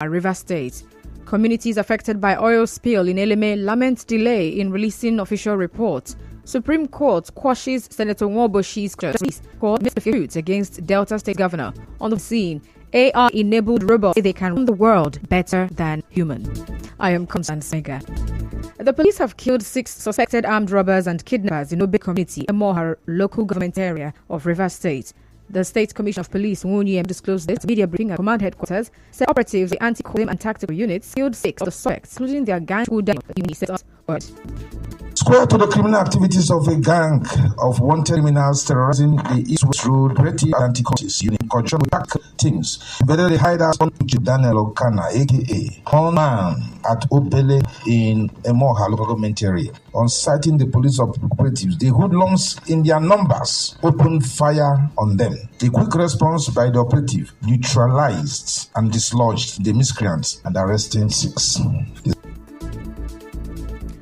River State. Communities affected by oil spill in Eleme lament delay in releasing official reports. Supreme Court quashes Senator Nwoboshi's court dispute against Delta State Governor. On the scene, AI-enabled robots say they can run the world better than human. I am Constance Mega. The police have killed 6 suspected armed robbers and kidnappers in Obe community, Emoha local government area of River State. The State Commissioner of Police, Nwunye, disclosed this media briefing at command headquarters. Said operatives, the anti-crime and tactical units, killed 6 of the suspects, including their gang who died. Square to the criminal activities of a gang of wanted criminals terrorizing the East-West Road, Reti anti-contest unit in conjunction with pack teams. Better the hideout on Daniel Okana, aka Hornman, at Obele in Emoha local government area. On citing the police operatives, the hoodlums in their numbers opened fire on them. The quick response by the operative neutralized and dislodged the miscreants and arresting 6.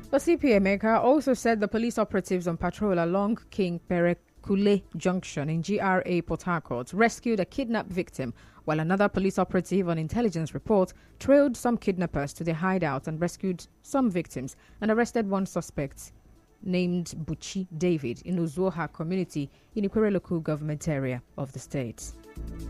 The CPA maker also said the police operatives on patrol along King Perekule Junction in GRA Port Harcourt rescued a kidnapped victim, while another police operative on intelligence report trailed some kidnappers to their hideout and rescued some victims and arrested one suspect named Buchi David in Uzoha community in Ikwere local government area of the state.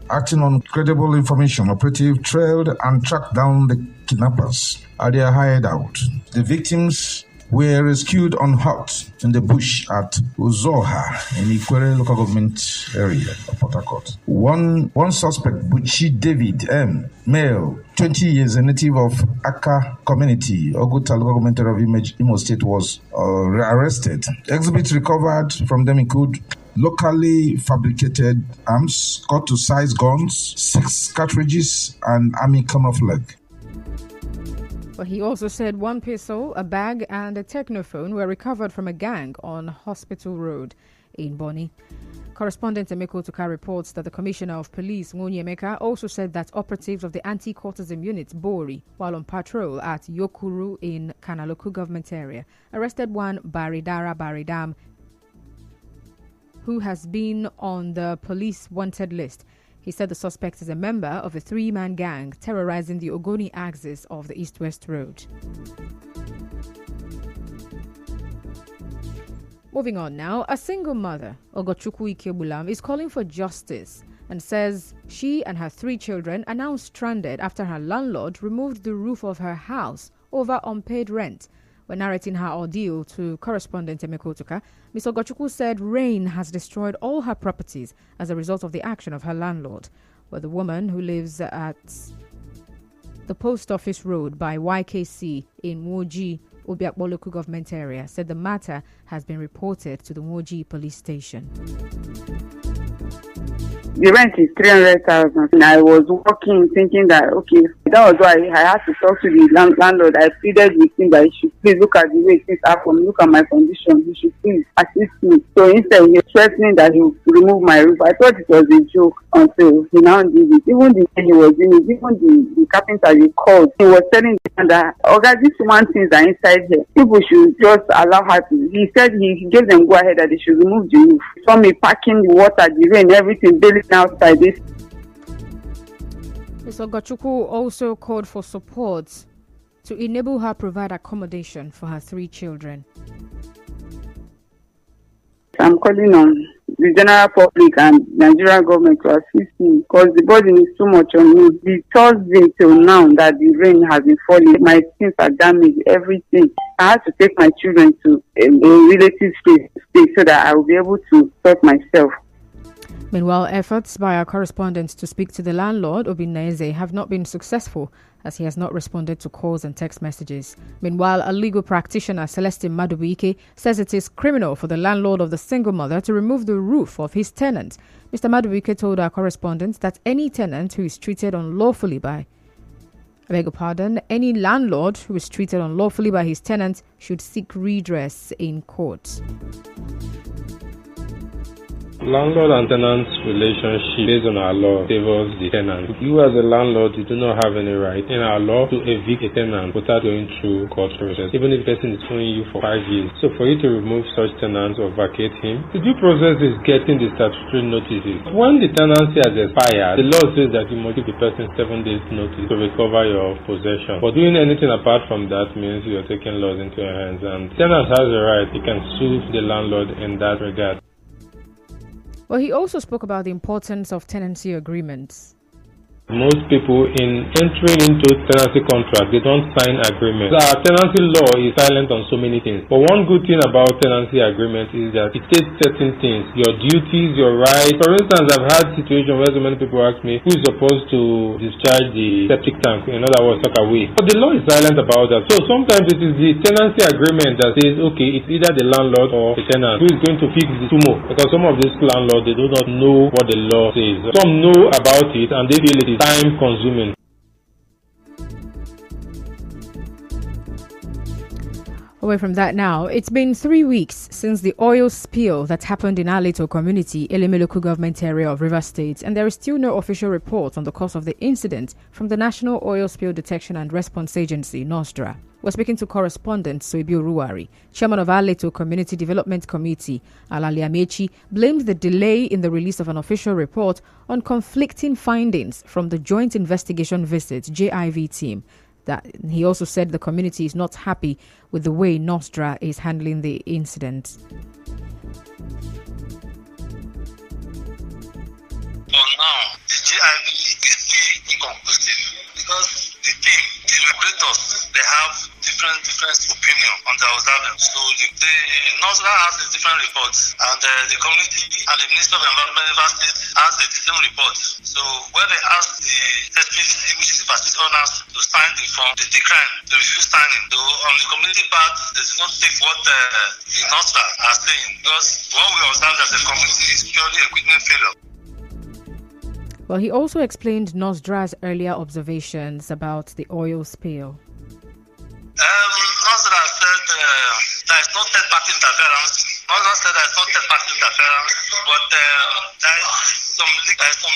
Acting on credible information, operative trailed and tracked down the kidnappers at their hideout. The victims were rescued unhurt in the bush at Uzoha in Ikwere local government area of Port Harcourt. One suspect, Buchi David M., male, 20 years, a native of Aka community, Oguta local government area of Imo State, was arrested. Exhibits recovered from them include locally fabricated arms, cut-to-size guns, 6 cartridges, and army camouflage. But he also said 1 pistol, a bag, and a technophone were recovered from a gang on Hospital Road in Bonny. Correspondent Emeko Tuka reports that the Commissioner of Police, Nwunye Emeka, also said that operatives of the anti-courtesan unit, Bori, while on patrol at Yokuru in Kanaloku government area, arrested one Baridam, who has been on the police wanted list. He said the suspect is a member of a 3-man gang terrorizing the Ogoni axis of the East-West Road. Moving on now, a single mother, Ogochukwu Ikebulam, is calling for justice and says she and her 3 children are now stranded after her landlord removed the roof of her house over unpaid rent. When narrating her ordeal to correspondent Emeko Tuka, Ms. Ogochukwu said rain has destroyed all her properties as a result of the action of her landlord. But the woman who lives at the Post Office Road by YKC in Woji, Obiakpo local government area, said the matter has been reported to the Woji police station. The rent is 300,000. And I was working, thinking that, okay, that was why I had to talk to the landlord. I pleaded with him that he should please look at the way things happen, look at my condition. He should please assist me. So instead, he was threatening that he would remove my roof. I thought it was a joke until he now did it. Even the day he was in it, even the carpenter he called, he was telling them that, okay, these one things are inside here. People should just allow her to. He said he gave them go ahead that they should remove the roof. He saw me packing the water, the rain, everything, daily outside this. Ms. Ogochukwu also called for support to enable her provide accommodation for her 3 children. I'm calling on the general public and Nigerian government to assist me because the burden is too much on me. The Thursday till now that the rain has been falling, my things are damaged, everything. I had to take my children to a relative space so that I will be able to sort myself. Meanwhile, efforts by our correspondents to speak to the landlord, Obineze, have not been successful as he has not responded to calls and text messages. Meanwhile, a legal practitioner, Celestine Madubuike, says it is criminal for the landlord of the single mother to remove the roof of his tenant. Mr. Madubuike told our correspondent that any tenant who is treated unlawfully any landlord who is treated unlawfully by his tenant should seek redress in court. Landlord and tenant relationship based on our law favors the tenant. You as a landlord, you do not have any right in our law to evict a tenant without going through court process, even if the person is owing you for 5 years. So for you to remove such tenant or vacate him, the due process is getting the statutory notices. When the tenancy has expired, the law says that you must give the person 7 days notice to recover your possession. But doing anything apart from that means you are taking laws into your hands, and the tenant has a right. He can sue the landlord in that regard. Well, he also spoke about the importance of tenancy agreements. Most people in entering into tenancy contract, they don't sign agreements. Our tenancy law is silent on so many things. But one good thing about tenancy agreement is that it states certain things, your duties, your rights. For instance, I've had situations where so many people ask me who is supposed to discharge the septic tank, in other words, tuck away. But the law is silent about that. So sometimes it is the tenancy agreement that says, okay, it's either the landlord or the tenant who is going to fix the sumo. Because some of these landlords, they do not know what the law says. Some know about it and they feel it is time consuming. Away from that now, it's been 3 weeks since the oil spill that happened in Aleto community, Eleme local government area of Rivers State, and there is still no official report on the cause of the incident from the National Oil Spill Detection and Response Agency, NOSDRA. We're speaking to correspondent Soibi Ruwari. Chairman of Aleto Community Development Committee, Alali Amechi, blamed the delay in the release of an official report on conflicting findings from the Joint Investigation Visit JIV team. That he also said the community is not happy with the way NOSDRA is handling the incident. For now, the JIV is still inconclusive because the team, the regulators, they have different opinion on the observance. So the NOSDRA has a different report, and the community and the Minister of Environment State has a different report. So when they ask the SPDC, which is the facility owners, to sign the form, they decline, they refuse signing. So on the community part, they do not take what the NOSDRA are saying, because what we observe as a community is purely equipment failure. Well, he also explained NOSDRA's earlier observations about the oil spill. NOSDRA said there is no third-party interference. NOSDRA said there is no third-party interference, but there is some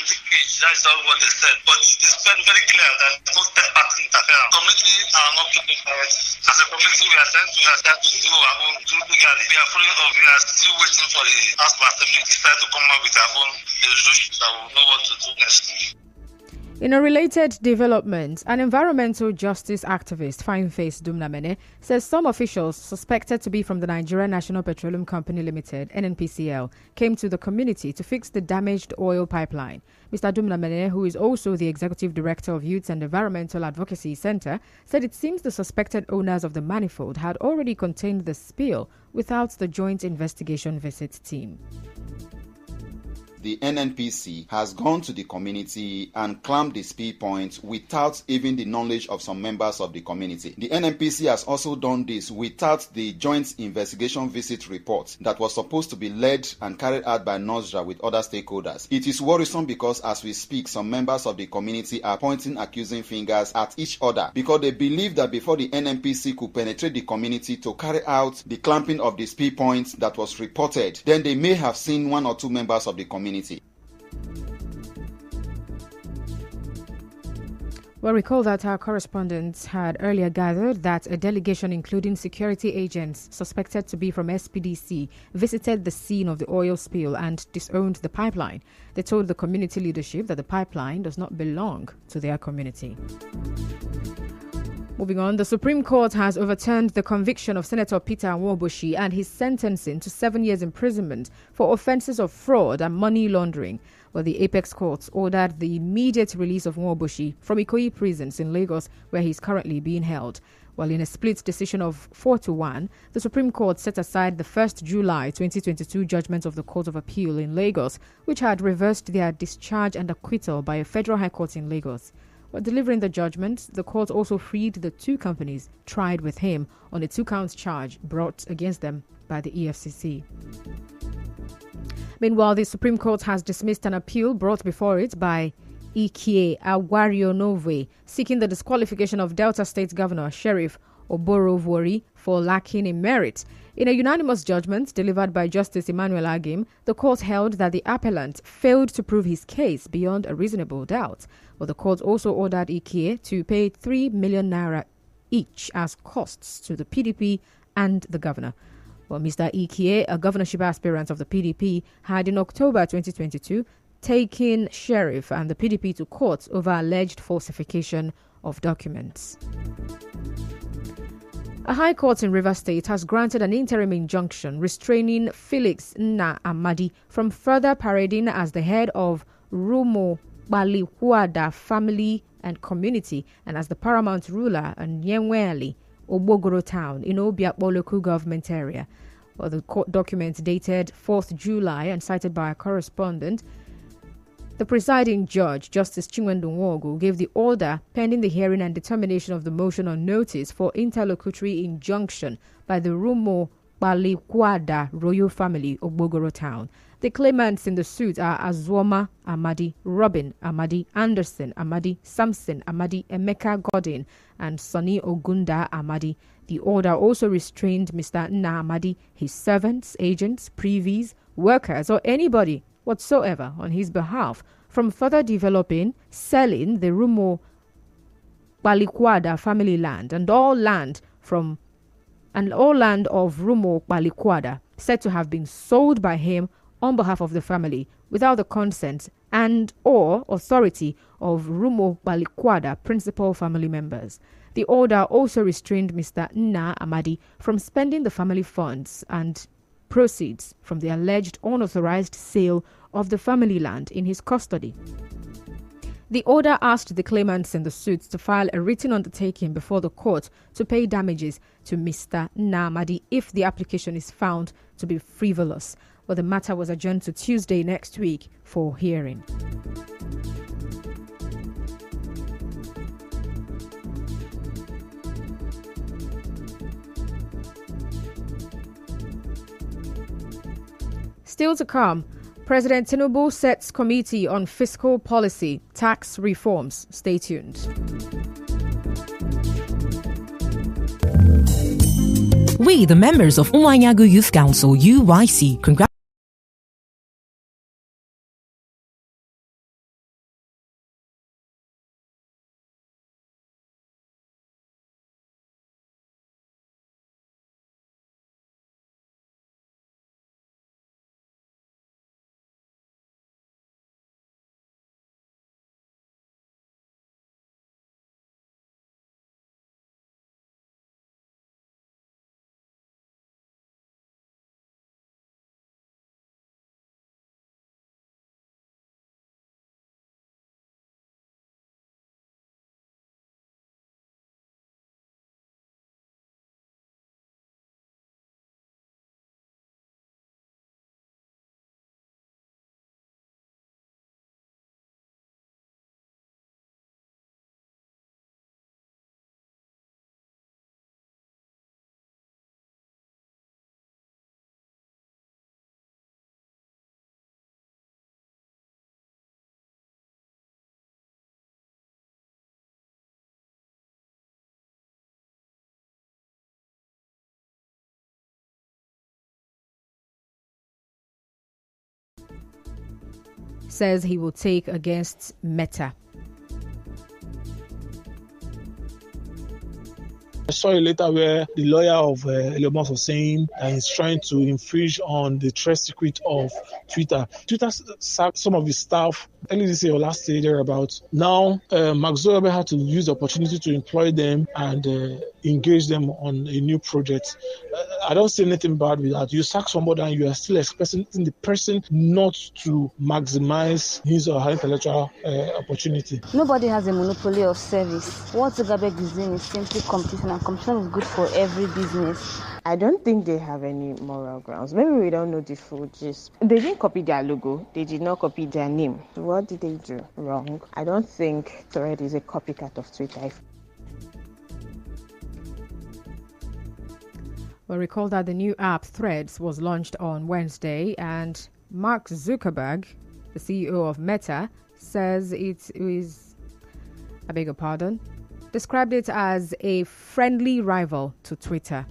leakage. That is all what they said. But it is very, very clear that there is no third-party interference. Community are not keeping quiet. As a community, we are trying to do our own legally. We are still waiting for the House of Assembly to decide to come up with our own resolution that we will know what to do next. In a related development, an environmental justice activist, Fineface Dumnamene, says some officials suspected to be from the Nigeria National Petroleum Company Limited, NNPCL, came to the community to fix the damaged oil pipeline. Mr. Dumnamene, who is also the executive director of Youth and Environmental Advocacy Center, said it seems the suspected owners of the manifold had already contained the spill without the Joint Investigation Visit team. The NNPC has gone to the community and clamped the spill point without even the knowledge of some members of the community. The NNPC has also done this without the Joint Investigation Visit report that was supposed to be led and carried out by NOSDRA with other stakeholders. It is worrisome because as we speak, some members of the community are pointing accusing fingers at each other because they believe that before the NNPC could penetrate the community to carry out the clamping of the spill point that was reported, then they may have seen one or two members of the community. Well, recall that our correspondents had earlier gathered that a delegation including security agents suspected to be from SPDC visited the scene of the oil spill and disowned the pipeline. They told the community leadership that the pipeline does not belong to their community. Moving on, the Supreme Court has overturned the conviction of Senator Peter Nwoboshi and his sentencing to 7 years imprisonment for offences of fraud and money laundering, where the Apex Courts ordered the immediate release of Nwoboshi from Ikoyi prisons in Lagos, where he is currently being held. While in a split decision of 4-1, the Supreme Court set aside the 1st July 2022 judgment of the Court of Appeal in Lagos, which had reversed their discharge and acquittal by a Federal High Court in Lagos. While delivering the judgment, the court also freed the two companies tried with him on a 2-count charge brought against them by the EFCC. Meanwhile, the Supreme Court has dismissed an appeal brought before it by Ikie Agwarionove, seeking the disqualification of Delta State Governor Sheriff Oborovori for lacking in merit. In a unanimous judgment delivered by Justice Emmanuel Agim, the court held that the appellant failed to prove his case beyond a reasonable doubt. But the court also ordered Ikie to pay 3 million naira each as costs to the PDP and the governor. Well, Mr. Ikie, a governorship aspirant of the PDP, had in October 2022 taken Sheriff and the PDP to court over alleged falsification of documents. A high court in Rivers State has granted an interim injunction restraining Felix Nna Amadi from further parading as the head of Rumo Balihuada family and community and as the paramount ruler in Nyenweli, Ogbogoro town in Obiakpo local government area. Well, the court document dated 4th July and cited by a correspondent. The presiding judge, Justice Chinwendu Nwogu, gave the order pending the hearing and determination of the motion on notice for interlocutory injunction by the Rumo Balikwada royal family of Ogbogoro town. The claimants in the suit are Azwoma Amadi, Robin Amadi, Anderson Amadi, Samson Amadi, Emeka Godin, and Sonny Ogunda Amadi. The order also restrained Mr. Nna Amadi, his servants, agents, privies, workers, or anybody whatsoever on his behalf from further developing, selling the Rumo Balikwada family land and all land of Rumo Balikwada said to have been sold by him on behalf of the family without the consent and or authority of Rumo Balikwada principal family members. The order also restrained Mr. Nna Amadi from spending the family funds and proceeds from the alleged unauthorized sale of the family land in his custody. The order asked the claimants in the suit to file a written undertaking before the court to pay damages to Mr. Nna Amadi if the application is found to be frivolous. But the matter was adjourned to Tuesday next week for hearing. Still to come, President Tinubu sets committee on fiscal policy, tax reforms. Stay tuned. We, the members of Umanyagu Youth Council, UYC, congratulate says he will take against Meta. I saw a letter where the lawyer of Elon Musk was saying that he's trying to infringe on the trade secret of Twitter. Twitter sacked some of his staff early this year or last year thereabouts. Now, Mark Zuckerberg had to use the opportunity to employ them and engage them on a new project. I don't see anything bad with that. You sack somebody and you are still expecting the person not to maximize his or her intellectual opportunity. Nobody has a monopoly of service. What Zuckerberg is doing is simply competition, and competition is good for every business. I don't think they have any moral grounds. Maybe we don't know the full gist. They didn't copy their logo. They did not copy their name. What did they do wrong? I don't think Thread is a copycat of Twitter. Well, recall that the new app Threads was launched on Wednesday, and Mark Zuckerberg, the CEO of Meta, says it is, I beg your pardon, described it as a friendly rival to Twitter.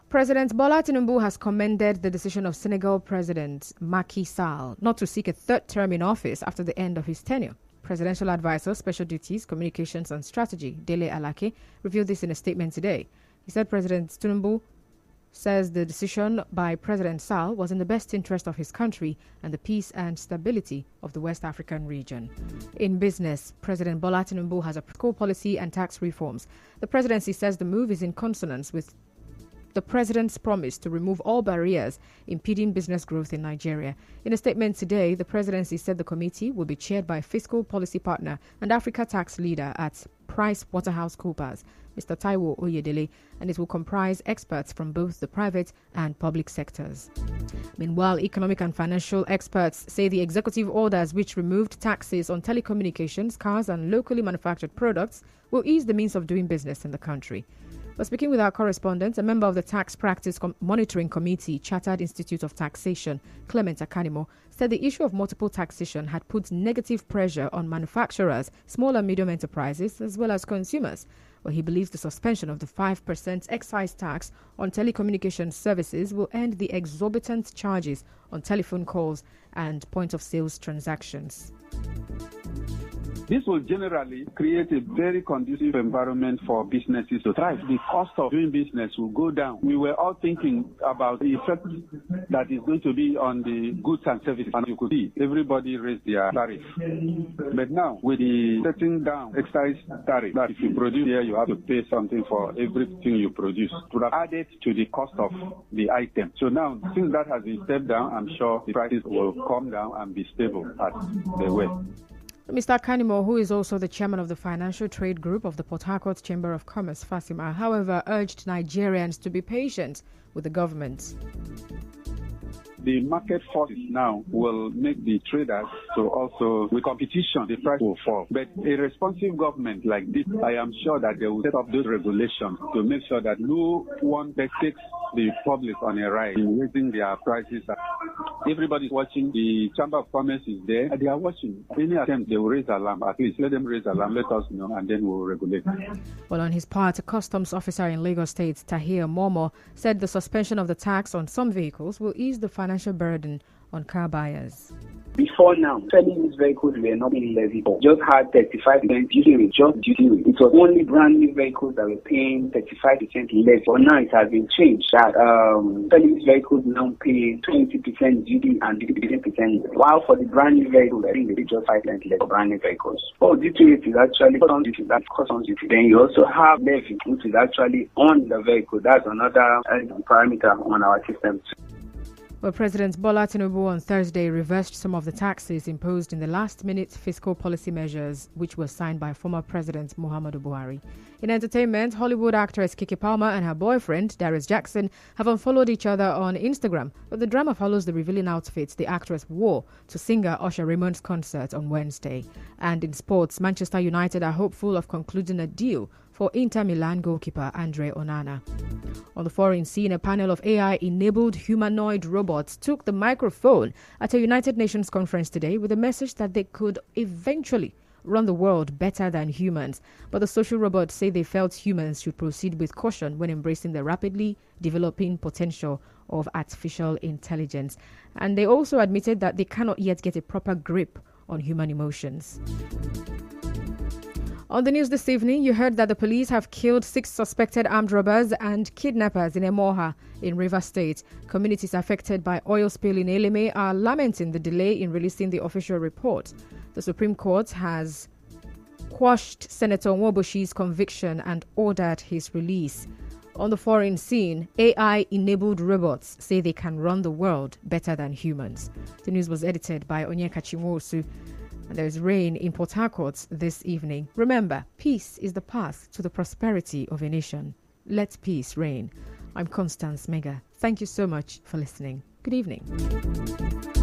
President Bola Tinubu has commended the decision of Senegal President Macky Sall not to seek a third term in office after the end of his tenure. Presidential Advisor, Special Duties, Communications and Strategy, Dele Alake, revealed this in a statement today. He said President Tinubu says the decision by President Sall was in the best interest of his country and the peace and stability of the West African region. In business, President Bola Tinubu has a fiscal policy and tax reforms. The presidency says the move is in consonance with the president's promise to remove all barriers impeding business growth in Nigeria. In a statement today, the presidency said the committee will be chaired by fiscal policy partner and Africa tax leader at PricewaterhouseCoopers, Mr. Taiwo Oyedele, and it will comprise experts from both the private and public sectors. Meanwhile, economic and financial experts say the executive orders which removed taxes on telecommunications, cars and locally manufactured products will ease the means of doing business in the country. But speaking with our correspondent, a member of the Tax Practice Monitoring Committee, Chartered Institute of Taxation, Clement Akanimo, said the issue of multiple taxation had put negative pressure on manufacturers, small and medium enterprises, as well as consumers. Well, he believes the suspension of the 5% excise tax on telecommunications services will end the exorbitant charges on telephone calls and point-of-sales transactions. This will generally create a very conducive environment for businesses to thrive. The cost of doing business will go down. We were all thinking about the effect that is going to be on the goods and services. And you could see everybody raised their tariff. But now, with the setting down excise tariff, that if you produce here, you have to pay something for everything you produce. To have added to the cost of the item. So now, since that has been stepped down, I'm sure the prices will come down and be stable as they were. Mr. Kanimo, who is also the chairman of the Financial Trade Group of the Port Harcourt Chamber of Commerce, FASIMA, however, urged Nigerians to be patient with the government. The market forces now will make the traders to also, with competition, the price will fall. But a responsive government like this, I am sure that they will set up those regulations to make sure that no one takes the public on a ride in raising their prices. Everybody's watching. The Chamber of Commerce is there. They are watching. Any attempt, they will raise alarm. At least let them raise alarm. Let us know, and then we'll regulate. Well, on his part, a customs officer in Lagos State, Tahir Momo, said the suspension of the tax on some vehicles will ease the financial burden on car buyers. Before now, selling these vehicles were not being levied. Just had 35% duty rate, just duty rate. It was only brand new vehicles that were paying 35% less. But now it has been changed that selling these vehicles now pay 20% duty and 15%. While for the brand new vehicles, I think they just 5% less for brand new vehicles. Oh, duty rate is actually customs duty. Then you also have levy, which is actually on the vehicle. That's another parameter on our system. Well, President Bola Tinubu on Thursday reversed some of the taxes imposed in the last-minute fiscal policy measures, which were signed by former President Muhammadu Buhari. In entertainment, Hollywood actress Keke Palmer and her boyfriend, Darius Jackson, have unfollowed each other on Instagram. But the drama follows the revealing outfits the actress wore to singer Usher Raymond's concert on Wednesday. And in sports, Manchester United are hopeful of concluding a deal for Inter Milan goalkeeper Andre Onana. On the foreign scene, a panel of AI-enabled humanoid robots took the microphone at a United Nations conference today with a message that they could eventually run the world better than humans. But the social robots say they felt humans should proceed with caution when embracing the rapidly developing potential of artificial intelligence. And they also admitted that they cannot yet get a proper grip on human emotions. On the news this evening, you heard that the police have killed 6 suspected armed robbers and kidnappers in Emoha in Rivers State. Communities affected by oil spill in Eleme are lamenting the delay in releasing the official report. The Supreme Court has quashed Senator Nwoboshi's conviction and ordered his release. On the foreign scene, AI-enabled robots say they can run the world better than humans. The news was edited by Onyeka Chinwosu. And there's rain in Port Harcourt this evening. Remember, peace is the path to the prosperity of a nation. Let peace reign. I'm Constance Mega. Thank you so much for listening. Good evening.